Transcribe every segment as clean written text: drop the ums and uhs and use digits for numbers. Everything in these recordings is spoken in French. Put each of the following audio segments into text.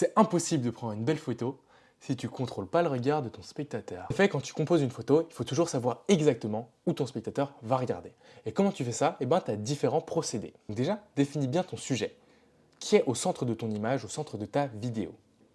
C'est impossible de prendre une belle photo si tu ne contrôles pas le regard de ton spectateur. En fait, quand tu composes une photo, il faut toujours savoir exactement où ton spectateur va regarder. Et comment tu fais ça? Tu as différents procédés. Donc déjà, définis bien ton sujet, qui est au centre de ton image, au centre de ta vidéo.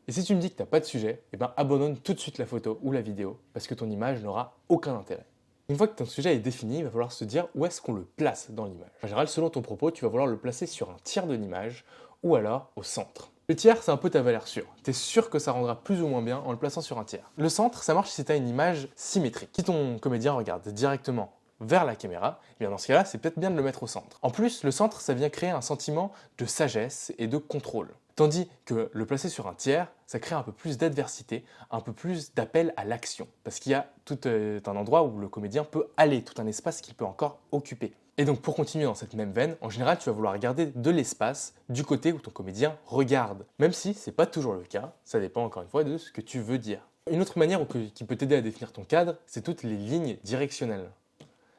Et si tu me dis que tu n'as pas de sujet, abandonne tout de suite la photo ou la vidéo, parce que ton image n'aura aucun intérêt. Une fois que ton sujet est défini, il va falloir se dire où est-ce qu'on le place dans l'image. En général, selon ton propos, tu vas vouloir le placer sur un tiers de l'image ou alors au centre. Le tiers, c'est un peu ta valeur sûre. Tu es sûr que ça rendra plus ou moins bien en le plaçant sur un tiers. Le centre, ça marche si tu as une image symétrique. Si ton comédien regarde directement vers la caméra, dans ce cas-là, c'est peut-être bien de le mettre au centre. En plus, le centre, ça vient créer un sentiment de sagesse et de contrôle. Tandis que le placer sur un tiers, ça crée un peu plus d'adversité, un peu plus d'appel à l'action. Parce qu'il y a tout un endroit où le comédien peut aller, tout un espace qu'il peut encore occuper. Et donc pour continuer dans cette même veine, en général tu vas vouloir regarder de l'espace du côté où ton comédien regarde. Même si c'est pas toujours le cas, ça dépend encore une fois de ce que tu veux dire. Une autre manière qui peut t'aider à définir ton cadre, c'est toutes les lignes directionnelles.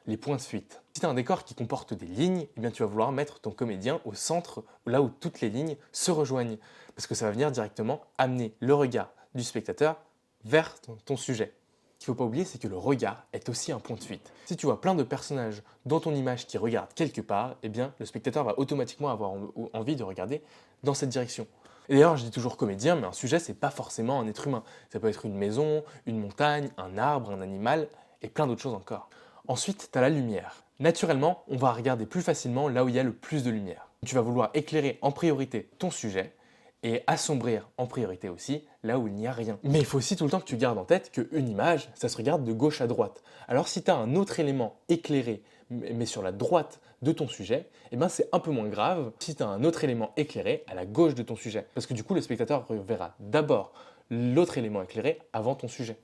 Les points de fuite. Si tu as un décor qui comporte des lignes, tu vas vouloir mettre ton comédien au centre, là où toutes les lignes se rejoignent. Parce que ça va venir directement amener le regard du spectateur vers ton sujet. Ce qu'il ne faut pas oublier, c'est que le regard est aussi un point de fuite. Si tu vois plein de personnages dans ton image qui regardent quelque part, le spectateur va automatiquement avoir envie de regarder dans cette direction. Et d'ailleurs, je dis toujours comédien, mais un sujet, c'est pas forcément un être humain. Ça peut être une maison, une montagne, un arbre, un animal, et plein d'autres choses encore. Ensuite, tu as la lumière. Naturellement, on va regarder plus facilement là où il y a le plus de lumière. Tu vas vouloir éclairer en priorité ton sujet et assombrir en priorité aussi là où il n'y a rien. Mais il faut aussi tout le temps que tu gardes en tête qu'une image, ça se regarde de gauche à droite. Alors si tu as un autre élément éclairé mais sur la droite de ton sujet, c'est un peu moins grave si tu as un autre élément éclairé à la gauche de ton sujet. Parce que du coup, le spectateur verra d'abord l'autre élément éclairé avant ton sujet.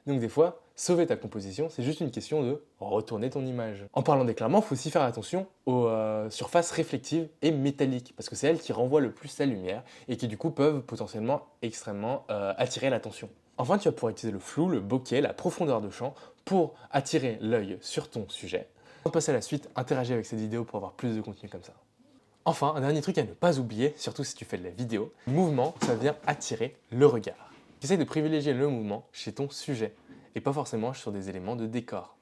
Donc des fois, sauver ta composition, c'est juste une question de retourner ton image. En parlant d'éclairement, il faut aussi faire attention aux surfaces réflectives et métalliques, parce que c'est elles qui renvoient le plus la lumière et qui du coup peuvent potentiellement extrêmement attirer l'attention. Enfin, tu vas pouvoir utiliser le flou, le bokeh, la profondeur de champ pour attirer l'œil sur ton sujet. On passe à la suite, interagis avec cette vidéo pour avoir plus de contenu comme ça. Enfin, un dernier truc à ne pas oublier, surtout si tu fais de la vidéo, le mouvement, ça vient attirer le regard. Essaye de privilégier le mouvement chez ton sujet et pas forcément sur des éléments de décor.